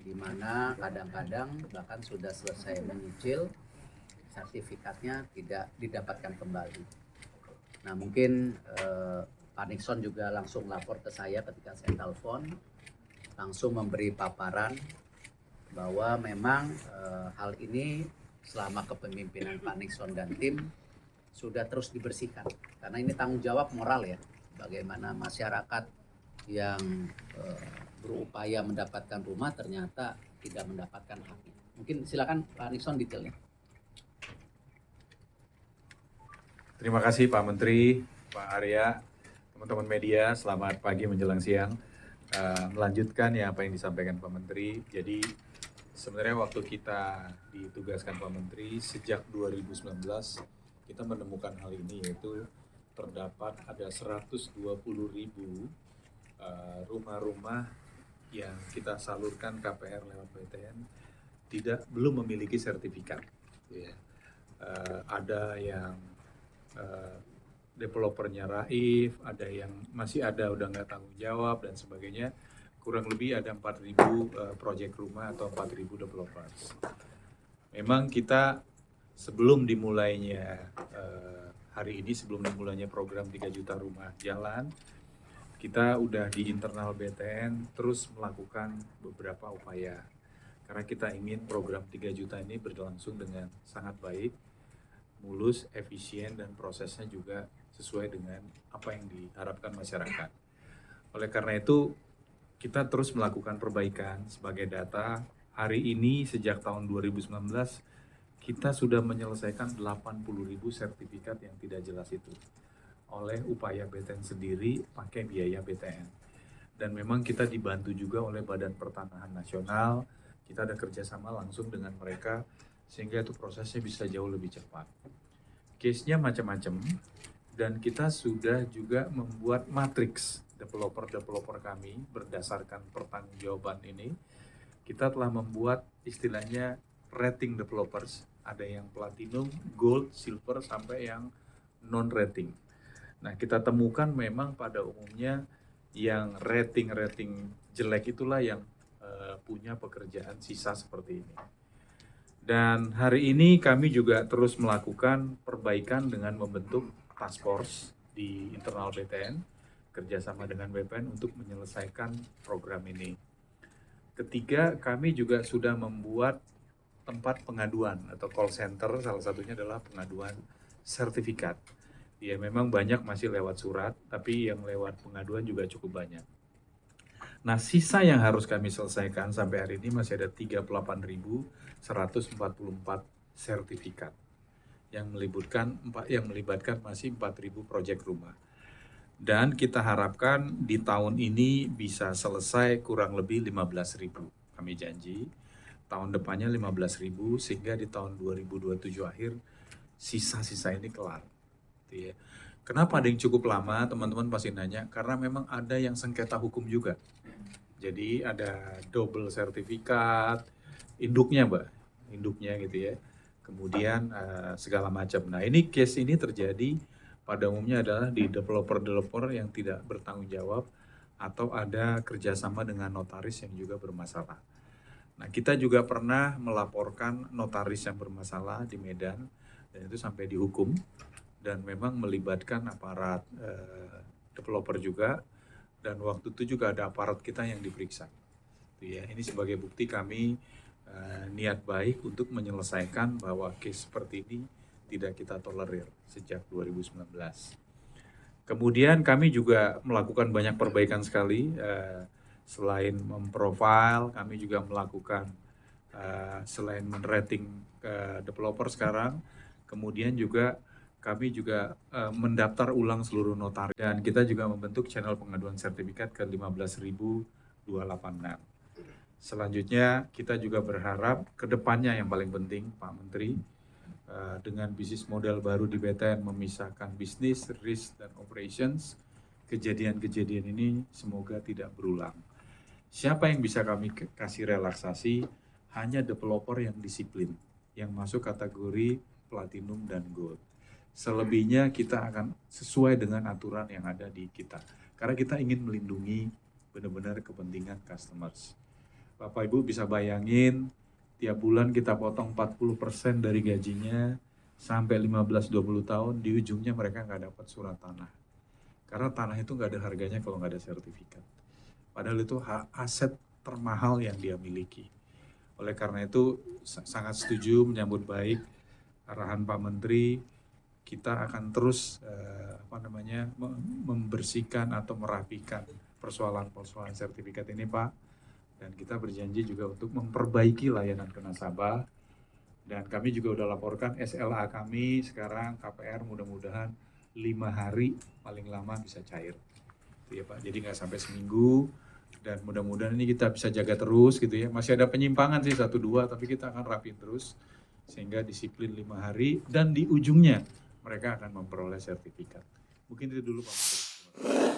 di mana kadang-kadang bahkan sudah selesai menyicil, sertifikatnya tidak didapatkan kembali. Nah mungkin Pak Nixon juga langsung lapor ke saya ketika saya telepon, langsung memberi paparan bahwa memang hal ini selama kepemimpinan Pak Nixon dan tim sudah terus dibersihkan. Karena ini tanggung jawab moral ya, bagaimana masyarakat yang berupaya mendapatkan rumah ternyata tidak mendapatkan haknya. Mungkin silakan Pak Nixon detailnya. Terima kasih Pak Menteri, Pak Arya, teman-teman media, selamat pagi menjelang siang. Melanjutkan ya apa yang disampaikan Pak Menteri. Jadi sebenarnya waktu kita ditugaskan Pak Menteri sejak 2019 kita menemukan hal ini, yaitu terdapat ada 120.000 rumah-rumah yang kita salurkan KPR lewat BTN belum memiliki sertifikat. Ya. Ada yang developernya raif, ada yang masih ada udah nggak tanggung jawab dan sebagainya. Kurang lebih ada 4.000 proyek rumah atau 4.000 developers. Memang kita sebelum dimulainya hari ini, sebelum dimulainya program 3 juta rumah jalan, kita udah di internal BTN terus melakukan beberapa upaya. Karena kita ingin program 3 juta ini berlangsung dengan sangat baik, mulus, efisien, dan prosesnya juga sesuai dengan apa yang diharapkan masyarakat. Oleh karena itu, kita terus melakukan perbaikan sebagai data. Hari ini sejak tahun 2019, kita sudah menyelesaikan 80.000 sertifikat yang tidak jelas itu oleh upaya BTN sendiri pakai biaya BTN. Dan memang kita dibantu juga oleh Badan Pertanahan Nasional. Kita ada kerjasama langsung dengan mereka sehingga itu prosesnya bisa jauh lebih cepat. Case-nya macam-macam dan kita sudah juga membuat matriks developer-developer kami berdasarkan pertanggungjawaban ini. Kita telah membuat istilahnya rating developers, ada yang platinum, gold, silver, sampai yang non-rating. Nah, kita temukan memang pada umumnya yang rating jelek itulah yang punya pekerjaan sisa seperti ini. Dan hari ini kami juga terus melakukan perbaikan dengan membentuk task force di internal BTN, kerjasama dengan BPN untuk menyelesaikan program ini. Ketiga, kami juga sudah membuat tempat pengaduan atau call center, salah satunya adalah pengaduan sertifikat. Ya memang banyak masih lewat surat, tapi yang lewat pengaduan juga cukup banyak. Nah, sisa yang harus kami selesaikan sampai hari ini masih ada 38.144 sertifikat yang melibatkan masih 4.000 proyek rumah. Dan kita harapkan di tahun ini bisa selesai kurang lebih 15.000. Kami janji tahun depannya 15.000 sehingga di tahun 2027 akhir sisa-sisa ini kelar. Ya. Kenapa ada yang cukup lama, teman-teman pasti nanya, karena memang ada yang sengketa hukum juga. Jadi ada double sertifikat, induknya gitu ya. Kemudian segala macam. Nah ini case ini terjadi pada umumnya adalah di developer-developer yang tidak bertanggung jawab atau ada kerjasama dengan notaris yang juga bermasalah. Nah kita juga pernah melaporkan notaris yang bermasalah di Medan dan itu sampai dihukum. Dan memang melibatkan aparat developer juga, dan waktu itu juga ada aparat kita yang diperiksa. Ya, ini sebagai bukti kami niat baik untuk menyelesaikan bahwa case seperti ini tidak kita tolerir sejak 2019. Kemudian kami juga melakukan banyak perbaikan sekali, selain memprofile, kami juga melakukan selain men-rating developer sekarang, kemudian juga kami juga mendaftar ulang seluruh notaris dan kita juga membentuk channel pengaduan sertifikat ke 15.286. Selanjutnya kita juga berharap ke depannya yang paling penting Pak Menteri, dengan bisnis model baru di BTN memisahkan bisnis, risk, dan operations, kejadian-kejadian ini semoga tidak berulang. Siapa yang bisa kami kasih relaksasi? Hanya developer yang disiplin, yang masuk kategori platinum dan gold. Selebihnya kita akan sesuai dengan aturan yang ada di kita. Karena kita ingin melindungi benar-benar kepentingan customers. Bapak Ibu bisa bayangin, tiap bulan kita potong 40% dari gajinya sampai 15-20 tahun, di ujungnya mereka nggak dapat surat tanah. Karena tanah itu nggak ada harganya kalau nggak ada sertifikat. Padahal itu aset termahal yang dia miliki. Oleh karena itu sangat setuju, menyambut baik arahan Pak Menteri. Kita akan terus membersihkan atau merapikan persoalan-persoalan sertifikat ini, Pak. Dan kita berjanji juga untuk memperbaiki layanan ke nasabah. Dan kami juga udah laporkan SLA kami sekarang KPR mudah-mudahan 5 hari paling lama bisa cair. Itu ya Pak, jadi nggak sampai seminggu. Dan mudah-mudahan ini kita bisa jaga terus gitu ya. Masih ada penyimpangan sih 1-2, tapi kita akan rapiin terus. Sehingga disiplin 5 hari dan di ujungnya mereka akan memperoleh sertifikat. Mungkin itu dulu Pak Menteri.